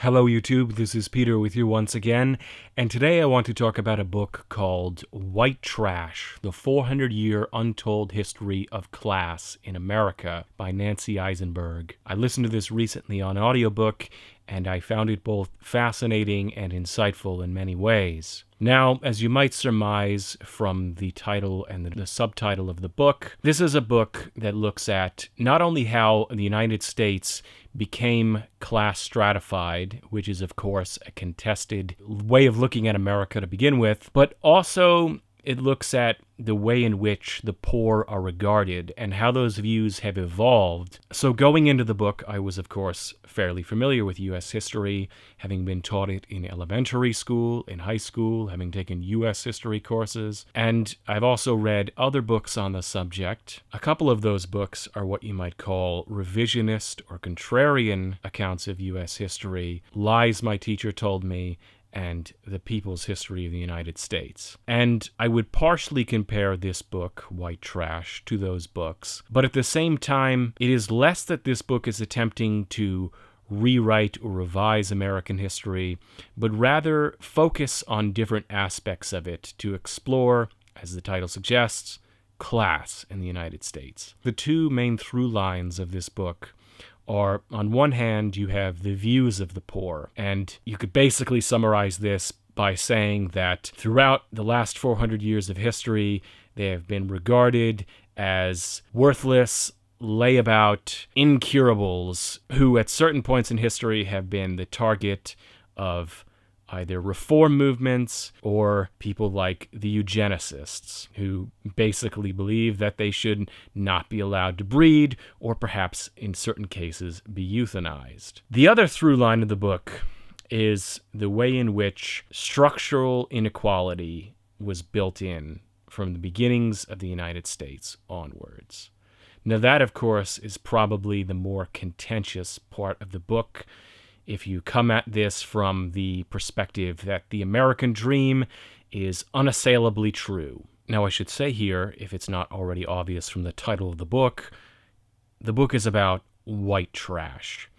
Hello YouTube, this is Peter with you once again, and today I want to talk about a book called White Trash, The 400-Year Untold History of Class in America by Nancy Isenberg. I listened to this recently on audiobook, and I found it both fascinating and insightful in many ways. Now, as you might surmise from the title and the subtitle of the book, this is a book that looks at not only how the United States became class stratified, which is of course a contested way of looking at America to begin with, but also it looks at the way in which the poor are regarded and how those views have evolved. So going into the book, I was, of course, fairly familiar with U.S. history, having been taught it in elementary school, in high school, having taken U.S. history courses, and I've also read other books on the subject. A couple of those books are what you might call revisionist or contrarian accounts of U.S. history, Lies My Teacher Told Me, and The People's History of the United States. And I would partially compare this book, White Trash, to those books. But at the same time, it is less that this book is attempting to rewrite or revise American history, but rather focus on different aspects of it to explore, as the title suggests, class in the United States. The two main through lines of this book are, on one hand, you have the views of the poor, and you could basically summarize this by saying that throughout the last 400 years of history, they have been regarded as worthless, layabout incurables who at certain points in history have been the target of either reform movements or people like the eugenicists, who basically believe that they should not be allowed to breed or perhaps in certain cases be euthanized. The other through line of the book is the way in which structural inequality was built in from the beginnings of the United States onwards. Now that, of course, is probably the more contentious part of the book. If you come at this from the perspective that the American dream is unassailably true. Now, I should say here, if it's not already obvious from the title of the book is about white trash.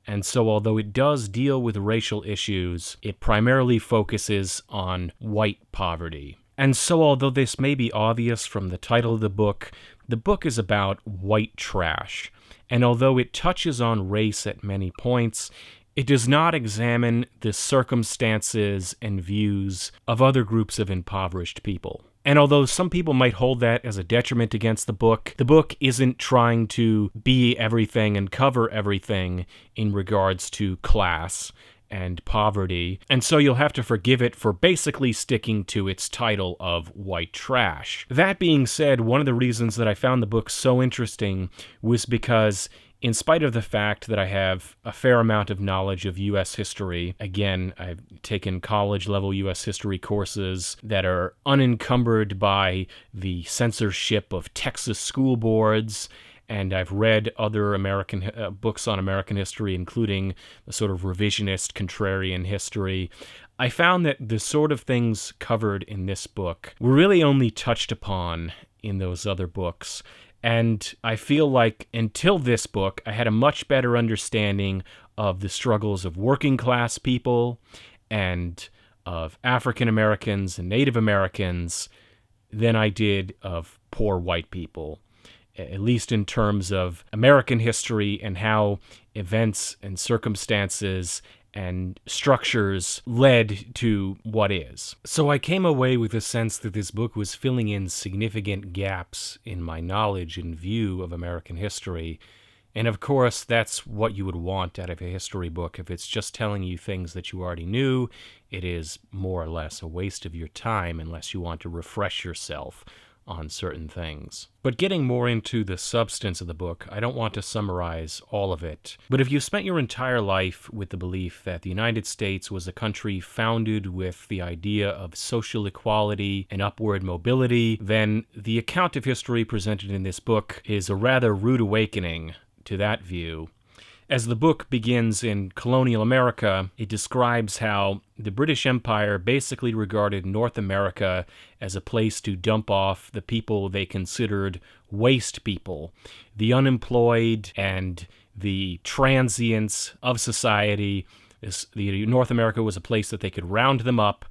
And so although it does deal with racial issues, it primarily focuses on white poverty. And so although this may be obvious from the title of the book is about white trash. And although it touches on race at many points, it does not examine the circumstances and views of other groups of impoverished people. And although some people might hold that as a detriment against the book isn't trying to be everything and cover everything in regards to class and poverty, and so you'll have to forgive it for basically sticking to its title of white trash. That being said, one of the reasons that I found the book so interesting was because in spite of the fact that I have a fair amount of knowledge of U.S. history, again, I've taken college-level U.S. history courses that are unencumbered by the censorship of Texas school boards, and I've read other American books on American history, including the sort of revisionist, contrarian history. I found that the sort of things covered in this book were really only touched upon in those other books. And I feel like until this book, I had a much better understanding of the struggles of working class people and of African Americans and Native Americans than I did of poor white people, at least in terms of American history and how events and circumstances and structures led to what is. So I came away with a sense that this book was filling in significant gaps in my knowledge and view of American history. And of course, that's what you would want out of a history book. If it's just telling you things that you already knew, it is more or less a waste of your time unless you want to refresh yourself on certain things. But getting more into the substance of the book, I don't want to summarize all of it. But if you spent your entire life with the belief that the United States was a country founded with the idea of social equality and upward mobility, then the account of history presented in this book is a rather rude awakening to that view. As the book begins in colonial America, it describes how the British Empire basically regarded North America as a place to dump off the people they considered waste people, the unemployed and the transients of society North America was a place that they could round them up,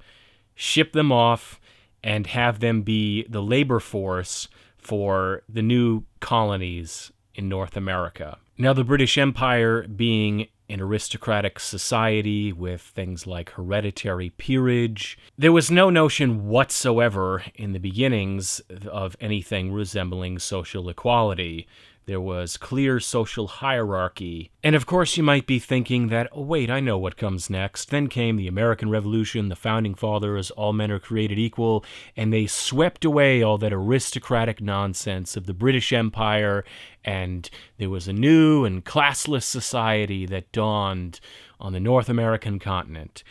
ship them off, and have them be the labor force for the new colonies in North America. Now, the British Empire, being an aristocratic society with things like hereditary peerage, there was no notion whatsoever in the beginnings of anything resembling social equality. There was clear social hierarchy. And of course you might be thinking that, oh wait, I know what comes next. Then came the American Revolution, the Founding Fathers, all men are created equal, and they swept away all that aristocratic nonsense of the British Empire, and there was a new and classless society that dawned on the North American continent.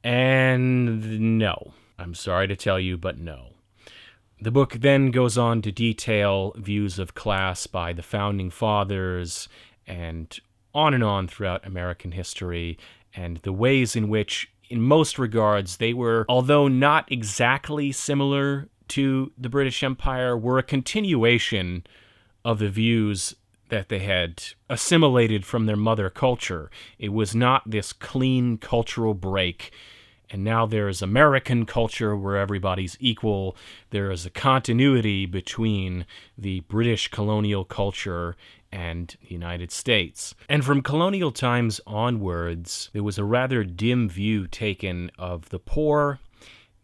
And no, I'm sorry to tell you, but no. The book then goes on to detail views of class by the Founding Fathers and on throughout American history, and the ways in which, in most regards, they were, although not exactly similar to the British Empire, were a continuation of the views that they had assimilated from their mother culture. It was not this clean cultural break. And now there is American culture where everybody's equal. There is a continuity between the British colonial culture and the United States. And from colonial times onwards, there was a rather dim view taken of the poor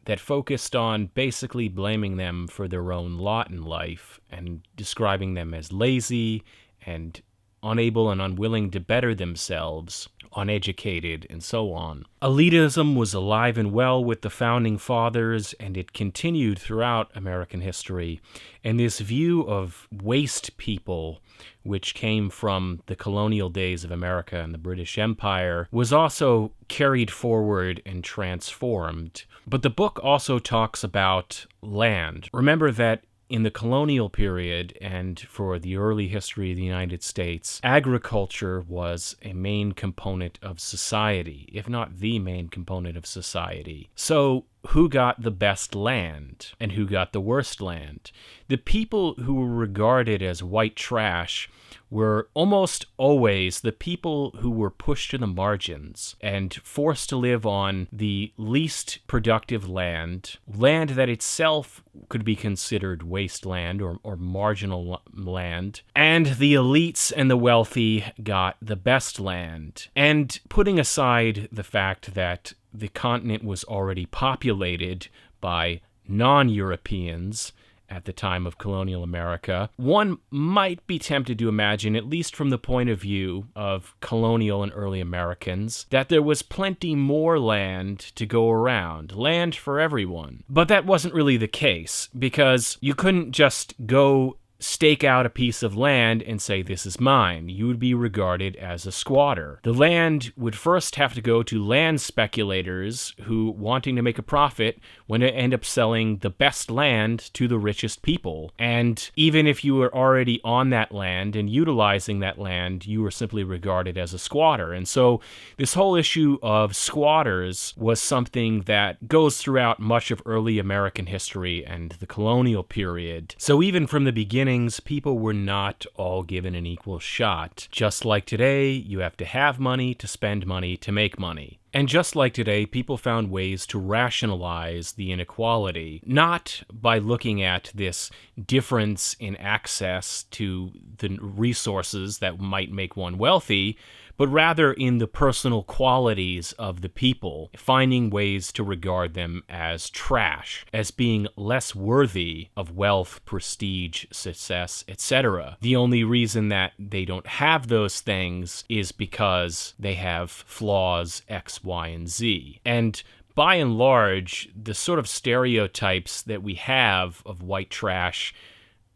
that focused on basically blaming them for their own lot in life and describing them as lazy and unable and unwilling to better themselves, uneducated, and so on. Elitism was alive and well with the Founding Fathers, and it continued throughout American history. And this view of waste people, which came from the colonial days of America and the British Empire, was also carried forward and transformed. But the book also talks about land. Remember that in the colonial period and for the early history of the United States, agriculture was a main component of society, if not the main component of society. So who got the best land and who got the worst land? The people who were regarded as white trash were almost always the people who were pushed to the margins and forced to live on the least productive land that itself could be considered wasteland or marginal land, and the elites and the wealthy got the best land. And putting aside the fact that the continent was already populated by non-Europeans at the time of colonial America, one might be tempted to imagine, at least from the point of view of colonial and early Americans, that there was plenty more land to go around, land for everyone. But that wasn't really the case, because you couldn't just go stake out a piece of land and say, this is mine. You would be regarded as a squatter. The land would first have to go to land speculators who, wanting to make a profit, would end up selling the best land to the richest people. And even if you were already on that land and utilizing that land, you were simply regarded as a squatter. And so this whole issue of squatters was something that goes throughout much of early American history and the colonial period. So even from the beginning, people were not all given an equal shot. Just like today, you have to have money to spend money to make money. And just like today, people found ways to rationalize the inequality, not by looking at this difference in access to the resources that might make one wealthy, but rather in the personal qualities of the people, finding ways to regard them as trash, as being less worthy of wealth, prestige, success, etc. The only reason that they don't have those things is because they have flaws X, Y, and Z. And by and large, the sort of stereotypes that we have of white trash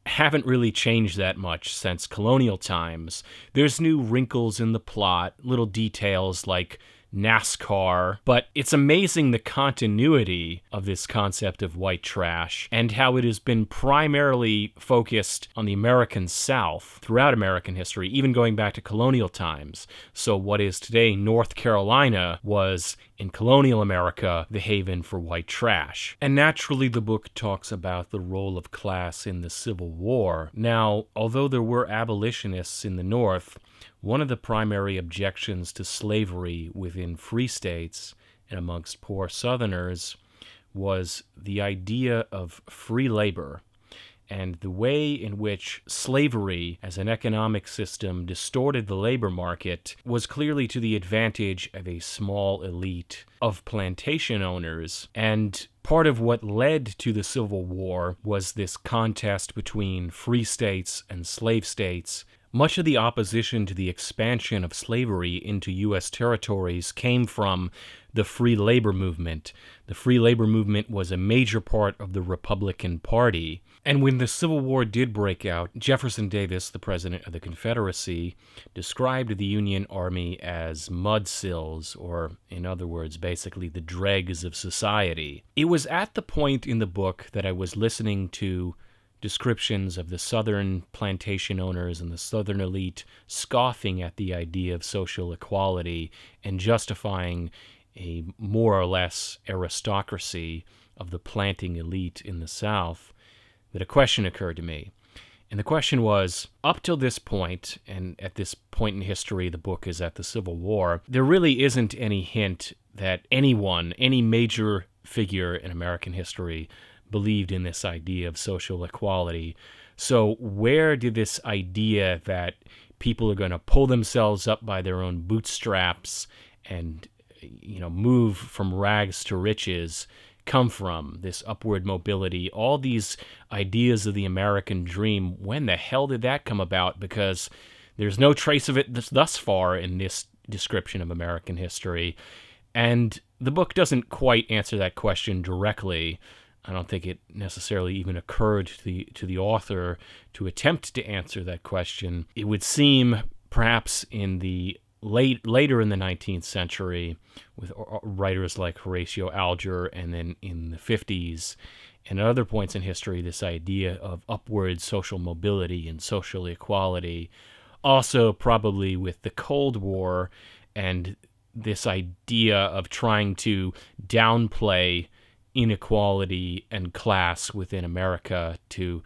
haven't really changed that much since colonial times. There's new wrinkles in the plot, little details like NASCAR, but it's amazing the continuity of this concept of white trash and how it has been primarily focused on the American South throughout American history, even going back to colonial times. So what is today North Carolina was in colonial America, the haven for white trash. And naturally, the book talks about the role of class in the Civil War. Now, although there were abolitionists in the North, one of the primary objections to slavery within free states and amongst poor Southerners was the idea of free labor and the way in which slavery as an economic system distorted the labor market was clearly to the advantage of a small elite of plantation owners. And part of what led to the Civil War was this contest between free states and slave states. Much of the opposition to the expansion of slavery into U.S. territories came from the free labor movement. The free labor movement was a major part of the Republican Party. And when the Civil War did break out, Jefferson Davis, the president of the Confederacy, described the Union Army as mudsills, or, in other words, basically the dregs of society. It was at the point in the book that I was listening to descriptions of the Southern plantation owners and the Southern elite scoffing at the idea of social equality and justifying a more or less aristocracy of the planting elite in the South, that a question occurred to me. And the question was, up till this point, and at this point in history, the book is at the Civil War, there really isn't any hint that anyone, any major figure in American history, believed in this idea of social equality. So where did this idea that people are going to pull themselves up by their own bootstraps and, move from rags to riches come from? This upward mobility, all these ideas of the American dream, when the hell did that come about? Because there's no trace of it thus far in this description of American history. And the book doesn't quite answer that question directly. I don't think it necessarily even occurred to the author to attempt to answer that question. It would seem perhaps in the later in the 19th century, with writers like Horatio Alger, and then in the 50s and at other points in history, this idea of upward social mobility and social equality. Also probably with the Cold War and this idea of trying to downplay inequality and class within America to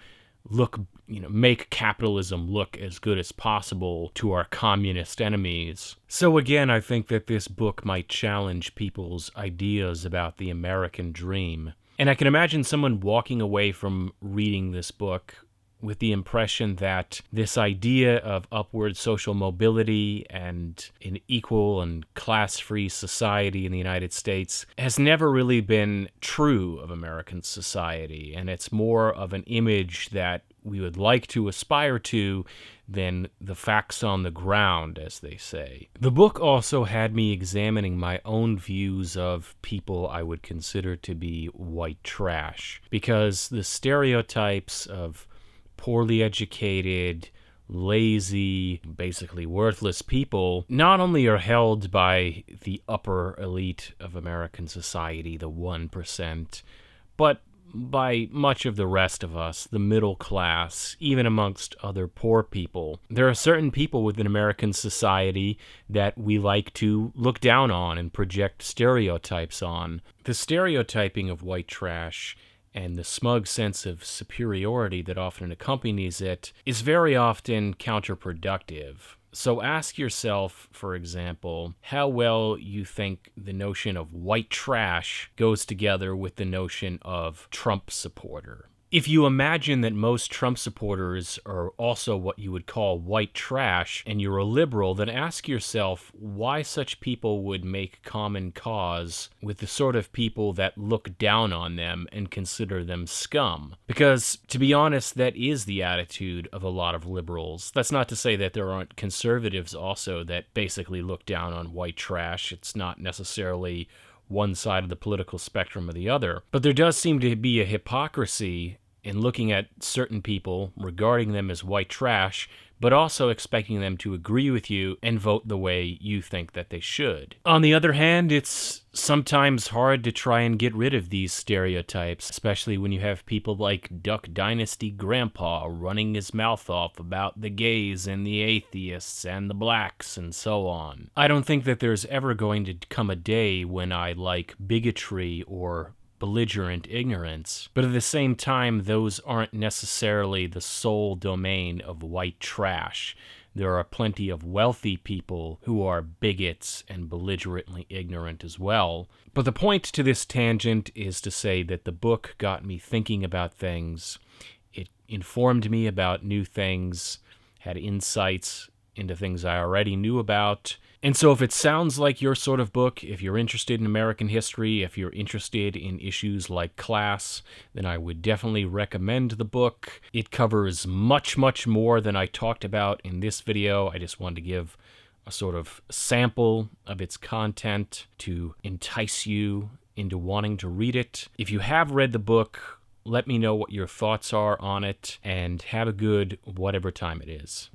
make capitalism look as good as possible to our communist enemies. So again, I think that this book might challenge people's ideas about the American dream. And I can imagine someone walking away from reading this book with the impression that this idea of upward social mobility and an equal and class-free society in the United States has never really been true of American society, and it's more of an image that we would like to aspire to than the facts on the ground, as they say. The book also had me examining my own views of people I would consider to be white trash, because the stereotypes of poorly educated, lazy, basically worthless people not only are held by the upper elite of American society, the 1%, but by much of the rest of us, the middle class, even amongst other poor people. There are certain people within American society that we like to look down on and project stereotypes on. The stereotyping of white trash and the smug sense of superiority that often accompanies it is very often counterproductive. So ask yourself, for example, how well you think the notion of white trash goes together with the notion of Trump supporter. If you imagine that most Trump supporters are also what you would call white trash, and you're a liberal, then ask yourself why such people would make common cause with the sort of people that look down on them and consider them scum. Because, to be honest, that is the attitude of a lot of liberals. That's not to say that there aren't conservatives also that basically look down on white trash. It's not necessarily one side of the political spectrum or the other. But there does seem to be a hypocrisy in looking at certain people, regarding them as white trash, but also expecting them to agree with you and vote the way you think that they should. On the other hand, it's sometimes hard to try and get rid of these stereotypes, especially when you have people like Duck Dynasty Grandpa running his mouth off about the gays and the atheists and the blacks and so on. I don't think that there's ever going to come a day when I like bigotry or belligerent ignorance, but at the same time, those aren't necessarily the sole domain of white trash. There are plenty of wealthy people who are bigots and belligerently ignorant as well. But the point to this tangent is to say that the book got me thinking about things. It informed me about new things, had insights into things I already knew about. And so if it sounds like your sort of book, if you're interested in American history, if you're interested in issues like class, then I would definitely recommend the book. It covers much, much more than I talked about in this video. I just wanted to give a sort of sample of its content to entice you into wanting to read it. If you have read the book, let me know what your thoughts are on it, and have a good whatever time it is.